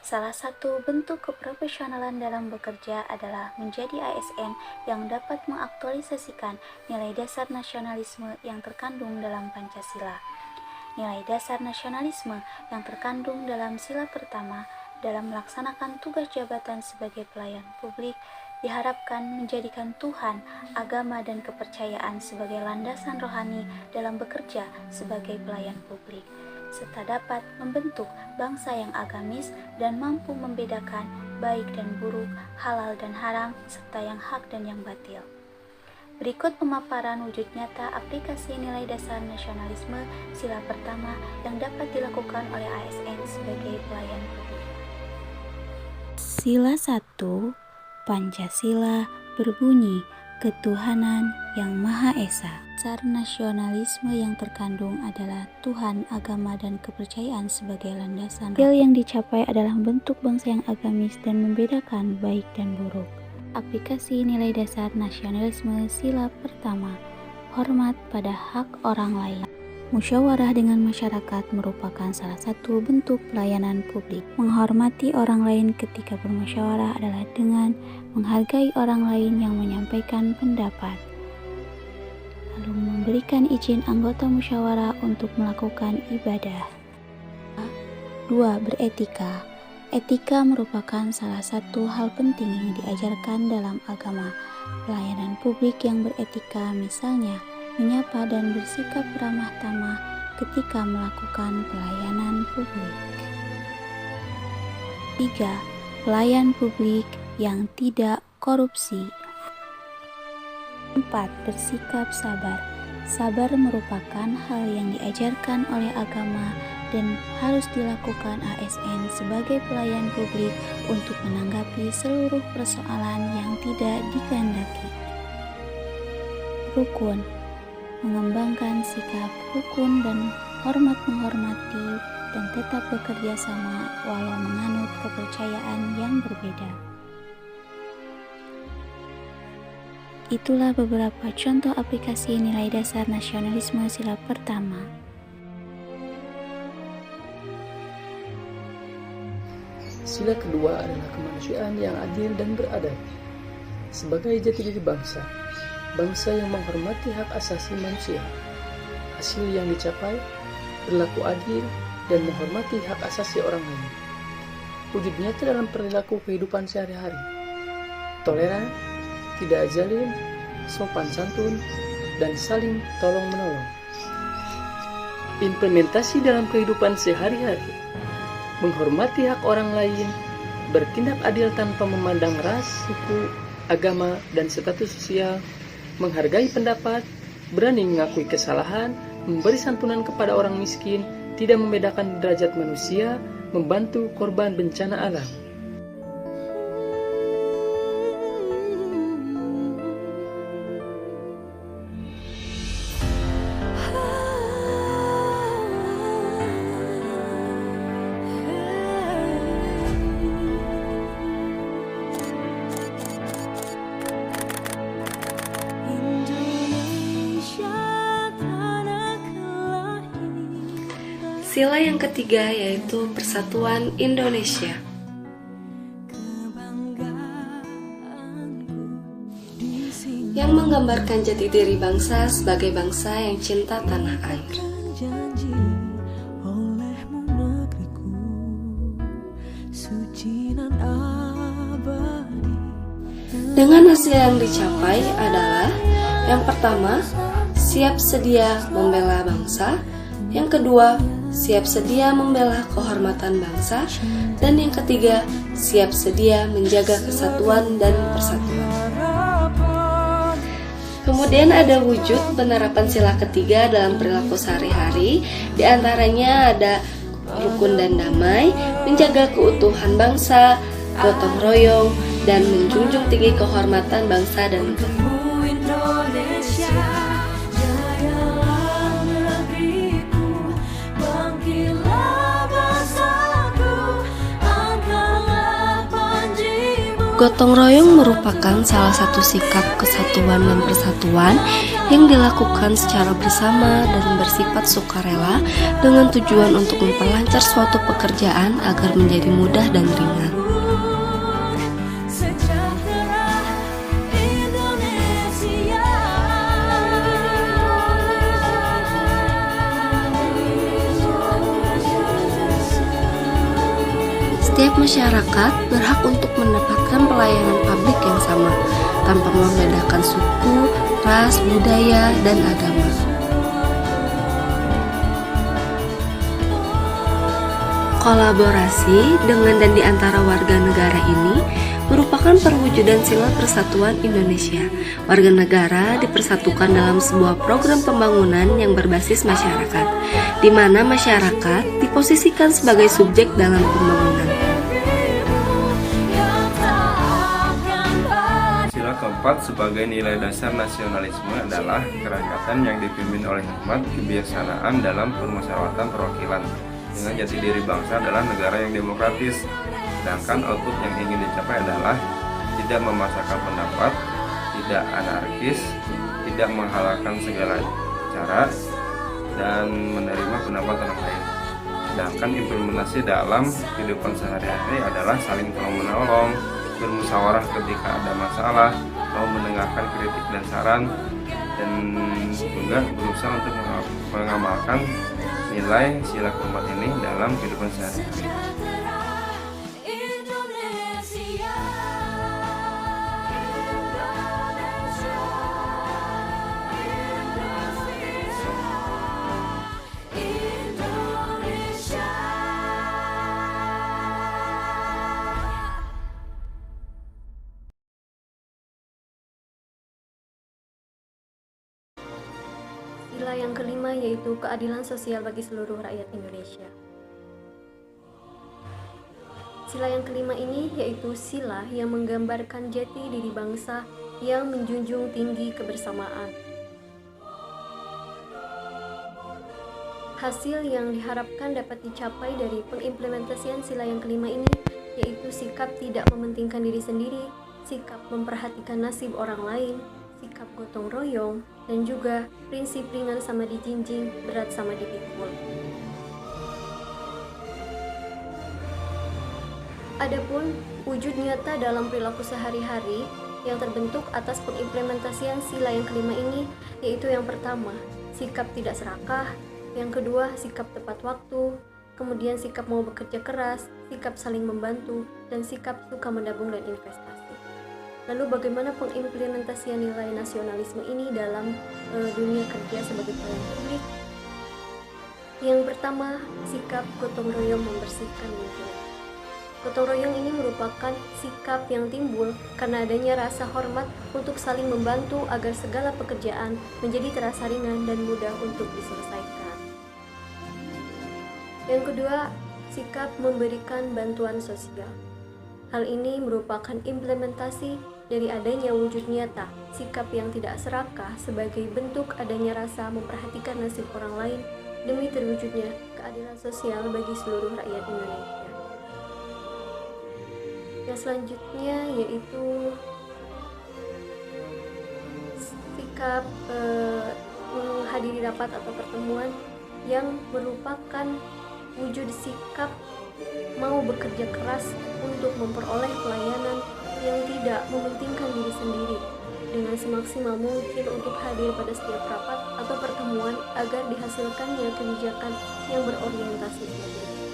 Salah satu bentuk keprofesionalan dalam bekerja adalah menjadi ASN yang dapat mengaktualisasikan nilai dasar nasionalisme yang terkandung dalam Pancasila. Nilai dasar nasionalisme yang terkandung dalam sila pertama dalam melaksanakan tugas jabatan sebagai pelayan publik diharapkan menjadikan Tuhan, agama, dan kepercayaan sebagai landasan rohani dalam bekerja sebagai pelayan publik, serta dapat membentuk bangsa yang agamis dan mampu membedakan baik dan buruk, halal dan haram, serta yang hak dan yang batil. Berikut pemaparan wujud nyata aplikasi nilai dasar nasionalisme sila pertama yang dapat dilakukan oleh ASN sebagai pelayan publik. Sila 1. Pancasila berbunyi ketuhanan yang Maha Esa. Dasar nasionalisme yang terkandung adalah Tuhan, agama, dan kepercayaan sebagai landasan. Hasil yang dicapai adalah bentuk bangsa yang agamis dan membedakan baik dan buruk. Aplikasi nilai dasar nasionalisme sila pertama, hormat pada hak orang lain. Musyawarah dengan masyarakat merupakan salah satu bentuk pelayanan publik. Menghormati orang lain ketika bermusyawarah adalah dengan menghargai orang lain yang menyampaikan pendapat, lalu memberikan izin anggota musyawarah untuk melakukan ibadah. 2. Beretika. Etika merupakan salah satu hal penting yang diajarkan dalam agama. Pelayanan publik yang beretika misalnya menyapa dan bersikap ramah tamah ketika melakukan pelayanan publik. 3. Pelayan publik yang tidak korupsi. 4. Bersikap sabar. Sabar merupakan hal yang diajarkan oleh agama dan harus dilakukan ASN sebagai pelayan publik untuk menanggapi seluruh persoalan yang tidak dikehendaki. Rukun. Mengembangkan sikap rukun dan hormat menghormati dan tetap bekerja sama walau menganut kepercayaan yang berbeda. Itulah beberapa contoh aplikasi nilai dasar nasionalisme sila pertama. Sila kedua adalah kemanusiaan yang adil dan beradab. Sebagai jati diri bangsa, bangsa yang menghormati hak asasi manusia. Hasil yang dicapai berlaku adil dan menghormati hak asasi orang lain. Wujud nyata dalam perilaku kehidupan sehari-hari. Toleran, tidak zalim, sopan santun, dan saling tolong-menolong. Implementasi dalam kehidupan sehari-hari. Menghormati hak orang lain, bertindak adil tanpa memandang ras, suku, agama, dan status sosial, menghargai pendapat, berani mengakui kesalahan, memberi santunan kepada orang miskin, tidak membedakan derajat manusia, membantu korban bencana alam. Sila yang ketiga yaitu Persatuan Indonesia. Yang menggambarkan jati diri bangsa sebagai bangsa yang cinta tanah air. Dengan hasil yang dicapai adalah yang pertama, siap sedia membela bangsa. Yang kedua, siap sedia membela kehormatan bangsa. Dan yang ketiga, siap sedia menjaga kesatuan dan persatuan. Kemudian ada wujud penerapan sila ketiga dalam perilaku sehari-hari. Di antaranya ada rukun dan damai, menjaga keutuhan bangsa, gotong royong, dan menjunjung tinggi kehormatan bangsa dan negara. Gotong royong merupakan salah satu sikap kesatuan dan persatuan yang dilakukan secara bersama dan bersifat sukarela dengan tujuan untuk memperlancar suatu pekerjaan agar menjadi mudah dan ringan. Setiap masyarakat berhak untuk mendapatkan pelayanan publik yang sama, tanpa membedakan suku, ras, budaya, dan agama. Kolaborasi dengan dan di antara warga negara ini merupakan perwujudan sila persatuan Indonesia. Warga negara dipersatukan dalam sebuah program pembangunan yang berbasis masyarakat, di mana masyarakat diposisikan sebagai subjek dalam pembangunan. Sila keempat sebagai nilai dasar nasionalisme adalah kerakyatan yang dipimpin oleh hikmat kebijaksanaan dalam permusyawaratan perwakilan. Dengan jati diri bangsa adalah negara yang demokratis, sedangkan output yang ingin dicapai adalah tidak memaksakan pendapat, tidak anarkis, tidak menghalalkan segala cara, dan menerima pendapat orang lain. Sedangkan implementasi dalam kehidupan sehari-hari adalah saling tolong-menolong, bermusyawarah ketika ada masalah, mau mendengarkan kritik dan saran, dan juga berusaha untuk mengamalkan nilai sila keempat ini dalam kehidupan sehari-hari. Sila yang kelima yaitu keadilan sosial bagi seluruh rakyat Indonesia. Sila yang kelima ini yaitu sila yang menggambarkan jati diri bangsa yang menjunjung tinggi kebersamaan. Hasil yang diharapkan dapat dicapai dari pengimplementasian sila yang kelima ini yaitu sikap tidak mementingkan diri sendiri, sikap memperhatikan nasib orang lain, sikap gotong royong, dan juga prinsip ringan sama dijinjing, berat sama dipikul. Adapun wujud nyata dalam perilaku sehari-hari yang terbentuk atas pengimplementasian sila yang kelima ini yaitu yang pertama, sikap tidak serakah, yang kedua, sikap tepat waktu, kemudian sikap mau bekerja keras, sikap saling membantu, dan sikap suka menabung dan investasi. Lalu bagaimana pengimplementasian nilai nasionalisme ini dalam dunia kerja sebagai pelayan publik? Yang pertama, sikap gotong royong membersihkan lingkungan. Gotong royong ini merupakan sikap yang timbul karena adanya rasa hormat untuk saling membantu agar segala pekerjaan menjadi terasa ringan dan mudah untuk diselesaikan. Yang kedua, sikap memberikan bantuan sosial. Hal ini merupakan implementasi dari adanya wujud nyata, sikap yang tidak serakah sebagai bentuk adanya rasa memperhatikan nasib orang lain demi terwujudnya keadilan sosial bagi seluruh rakyat Indonesia. Yang selanjutnya yaitu sikap menghadiri rapat atau pertemuan yang merupakan wujud sikap mau bekerja keras untuk memperoleh pelayanan yang tidak mementingkan diri sendiri dengan semaksimal mungkin untuk hadir pada setiap rapat atau pertemuan agar dihasilkannya kebijakan yang berorientasi sebagai